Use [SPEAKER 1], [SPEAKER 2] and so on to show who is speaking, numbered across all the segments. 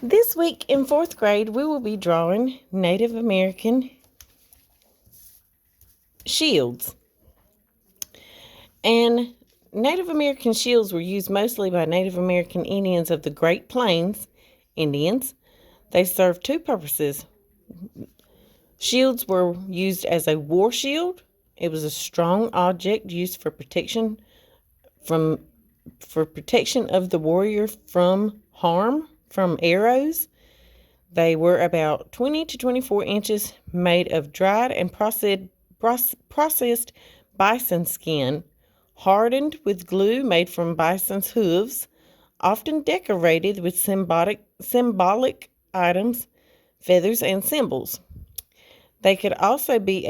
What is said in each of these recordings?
[SPEAKER 1] This week in 4th grade, we will be drawing Native American shields. And Native American shields were used mostly by Native American Indians of the Great Plains Indians. They served two purposes. Shields were used as a war shield. It was a strong object used for protection of the warrior from harm from arrows. They were about 20 to 24 inches, made of dried and processed bison skin, hardened with glue made from bison's hooves, often decorated with symbolic items, feathers, and symbols. They could also be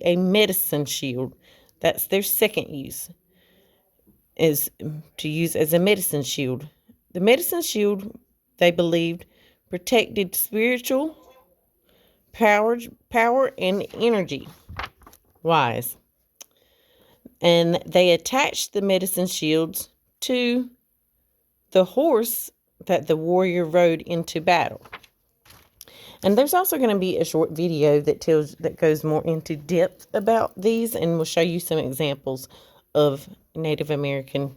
[SPEAKER 1] a medicine shield. That's their second use, is to use as a medicine shield. The medicine shield, they believed, protected spiritual power and energy wise. And they attached the medicine shields to the horse that the warrior rode into battle. And there's also going to be a short video that goes more into depth about these, and will show you some examples of Native American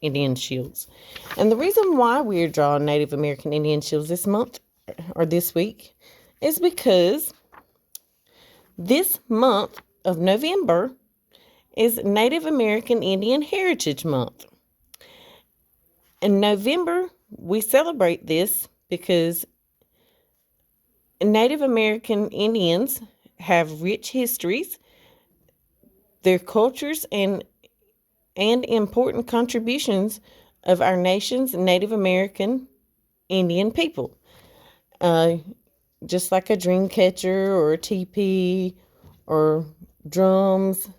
[SPEAKER 1] Indian shields. And the reason why we're drawing Native American Indian shields this month or this week is because this month of November is Native American Indian Heritage Month. In November, we celebrate this because Native American Indians have rich histories, their cultures, and important contributions of our nation's Native American Indian people. Just like a dream catcher or a teepee or drums,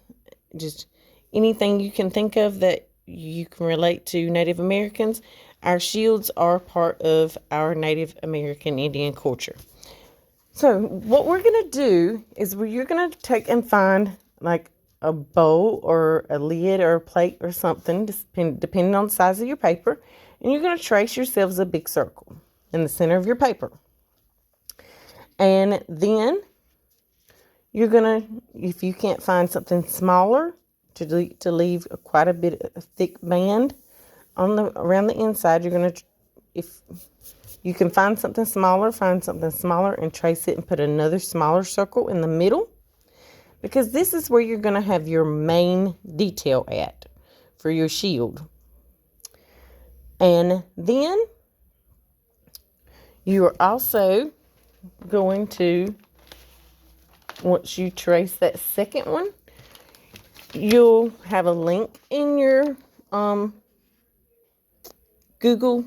[SPEAKER 1] just anything you can think of that you can relate to Native Americans, our shields are part of our Native American Indian culture. So what we're going to do is you're going to take and find like a bowl or a lid or a plate or something, depending on the size of your paper, and you're going to trace yourselves a big circle in the center of your paper. And then you're going to, if you can't find something smaller, to leave quite a bit of thick band around the inside, you're going to, if you can find something smaller and trace it and put another smaller circle in the middle, because this is where you're going to have your main detail at for your shield. And then you are also going to, once you trace that second one, you'll have a link in your Google,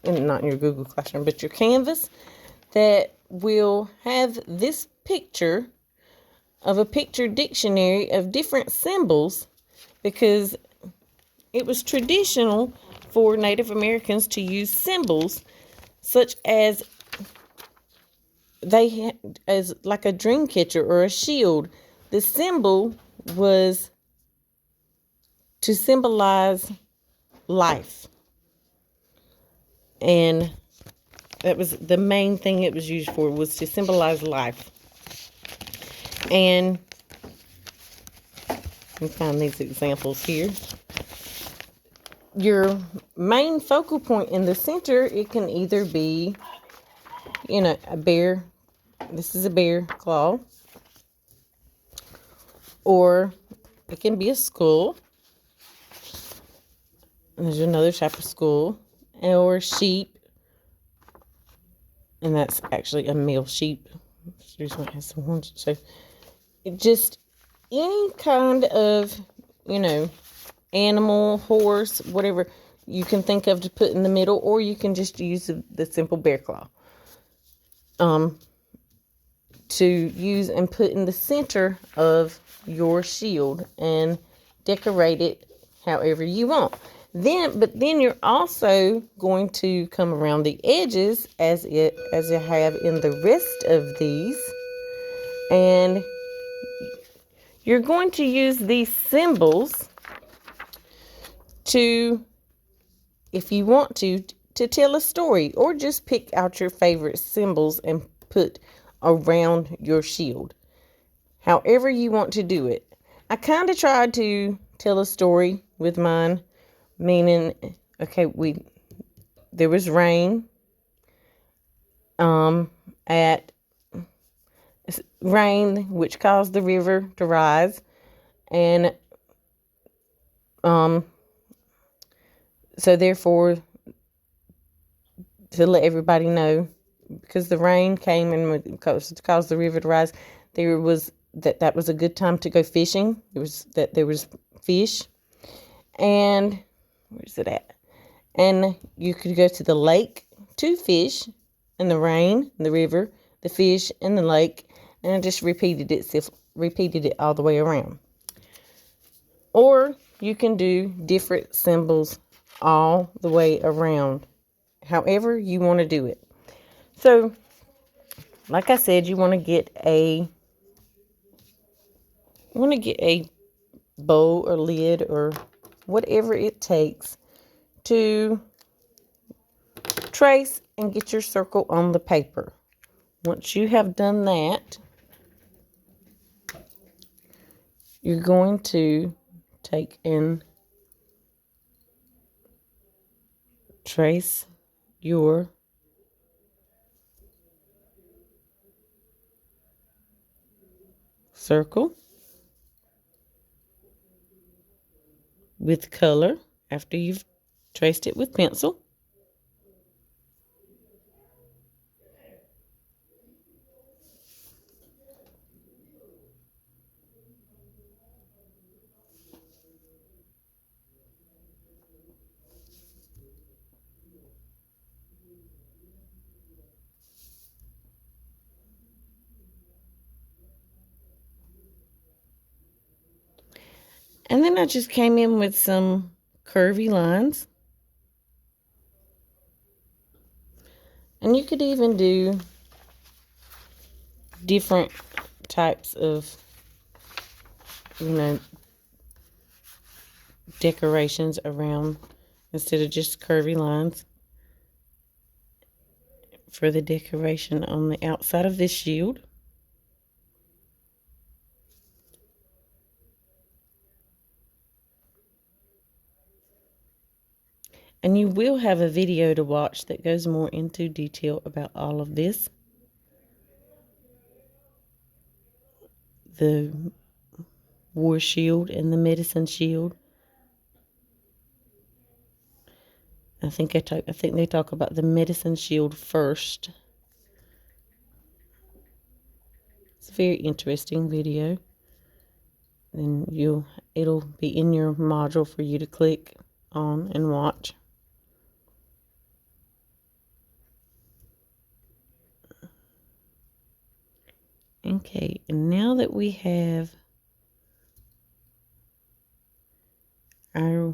[SPEAKER 1] and not in your Google Classroom, but your Canvas, that will have this picture of a picture dictionary of different symbols, because it was traditional for Native Americans to use symbols such as as like a dream catcher or a shield. The symbol was to symbolize life. And that was the main thing it was used for, was to symbolize life. And you can find these examples here. Your main focal point in the center, it can either be, a bear. This is a bear claw. Or it can be a skull. And there's another type of skull. Or sheep. And that's actually a male sheep. This one has some horns. So just any kind of, animal, horse, whatever you can think of to put in the middle, or you can just use the simple bear claw to use and put in the center of your shield and decorate it however you want. But then you're also going to come around the edges as you have in the rest of these, and you're going to use these symbols to if you want to tell a story, or just pick out your favorite symbols and put around your shield. However you want to do it. I kind of tried to tell a story with mine, meaning, okay, there was rain, at rain, which caused the river to rise, and so therefore, to let everybody know, because the rain came and caused the river to rise, there was that was a good time to go fishing. There was fish, and where's it at? And you could go to the lake to fish, and the rain, the river, the fish, and the lake, and it just repeated it all the way around. Or you can do different symbols all the way around, however you want to do it. So, like I said, you want to get a bowl or lid or whatever it takes to trace and get your circle on the paper. Once you have done that, you're going to take and trace your circle with color after you've traced it with pencil. And then I just came in with some curvy lines. And you could even do different types of, decorations around instead of just curvy lines for the decoration on the outside of this shield. And you will have a video to watch that goes more into detail about all of this. The war shield and the medicine shield. I think they talk about the medicine shield first. It's a very interesting video. Then it'll be in your module for you to click on and watch. Okay, and now that we have our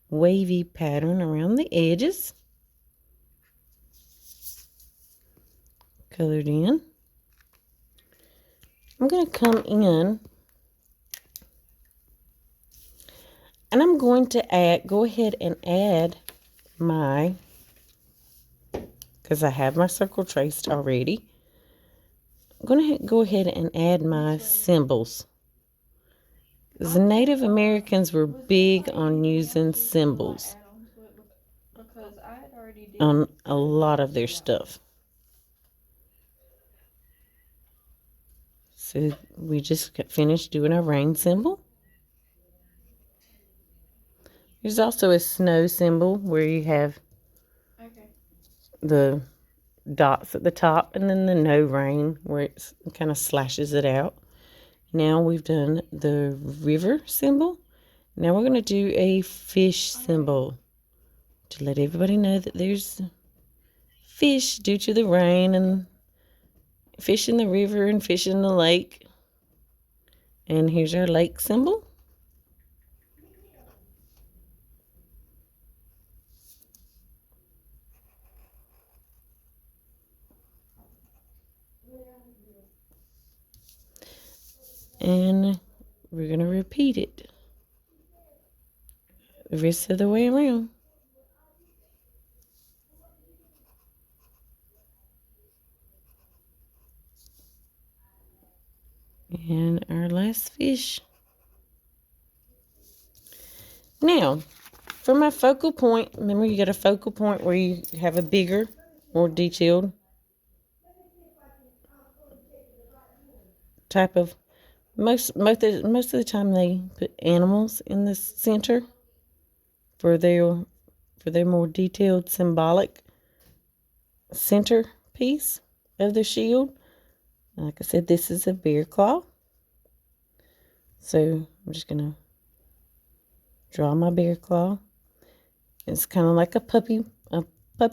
[SPEAKER 1] wavy pattern around the edges colored in, I'm going to come in and I'm going to go ahead and add because I have my circle traced already, I'm going to go ahead and add my symbols. The Native Americans were big on using symbols on a lot of their stuff. So we just finished doing our rain symbol. There's also a snow symbol where you have the dots at the top and then the no rain where it kind of slashes it out. Now we've done the river symbol. Now we're going to do a fish symbol to let everybody know that there's fish due to the rain, and fish in the river and fish in the lake. And here's our lake symbol. And we're going to repeat it the rest of the way around. last fish. Now, for my focal point, remember you got a focal point where you have a bigger, more detailed type of, most of the time they put animals in the center for their more detailed symbolic centerpiece of the shield. Like I said, this is a bear claw. So I'm just gonna draw my bear claw. It's kind of like a puppy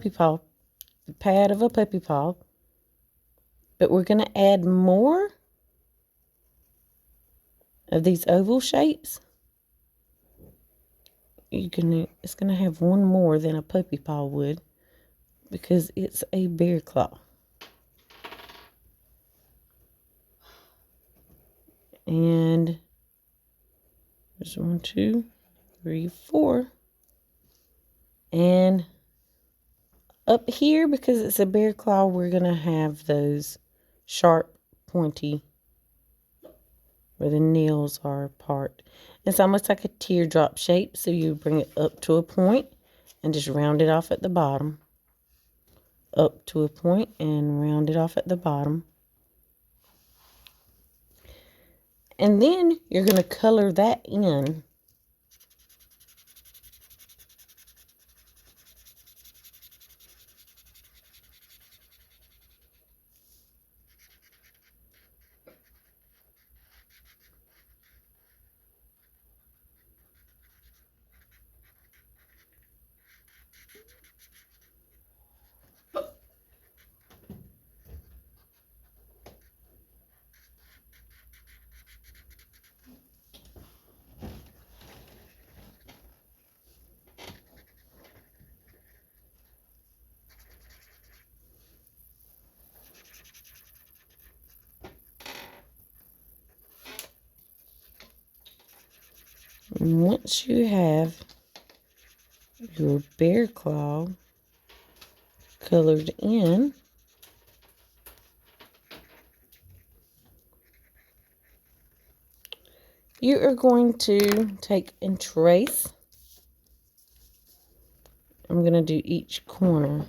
[SPEAKER 1] paw, the pad of a puppy paw. But we're gonna add more of these oval shapes. It's gonna have one more than a puppy paw would, because it's a bear claw. And there's 1, 2, 3, 4. And up here, because it's a bear claw, we're gonna have those sharp, pointy, where the nails are apart. It's almost like a teardrop shape, so you bring it up to a point and just round it off at the bottom. Up to a point and round it off at the bottom. And then you're going to color that in. And once you have your bear claw colored in, you are going to take and trace. I'm going to do each corner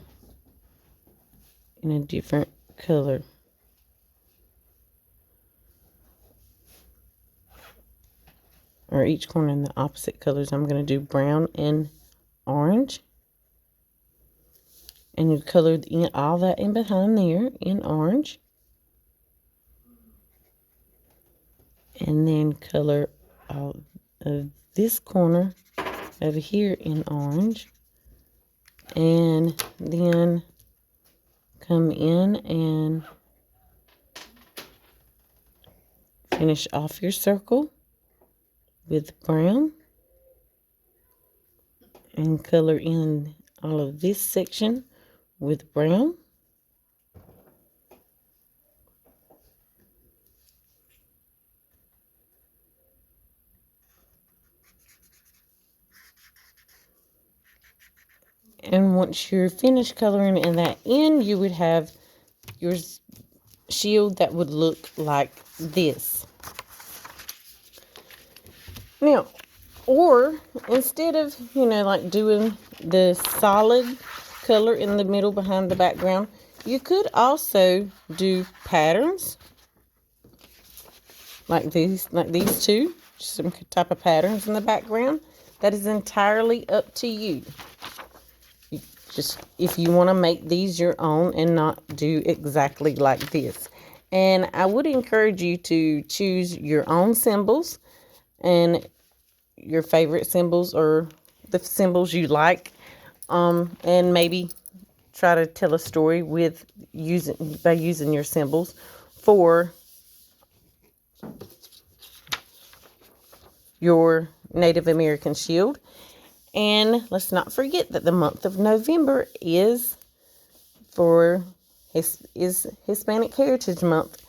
[SPEAKER 1] in a different color. Or each corner in the opposite colors. I'm going to do brown and orange. And you colored in all that in behind there in orange. And then color all of this corner over here in orange. And then come in and finish off your circle with brown. And color in all of this section with brown. And once you're finished coloring in that in, you would have your shield that would look like this. Now, or instead of, like doing the solid color in the middle behind the background, you could also do patterns like these two, some type of patterns in the background. That is entirely up to you. Just if you want to make these your own and not do exactly like this. And I would encourage you to choose your own symbols and your favorite symbols or the symbols you like, and maybe try to tell a story by using your symbols for your Native American shield. And let's not forget that the month of November is Hispanic Heritage Month,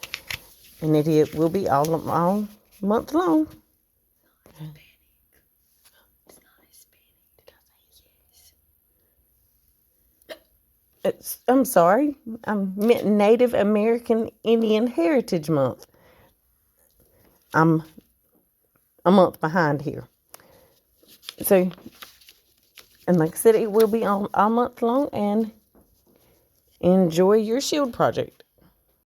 [SPEAKER 1] and it will be all month long. I'm sorry, I meant Native American Indian Heritage Month. I'm a month behind here. So, and like I said, it will be on all month long, and enjoy your shield project.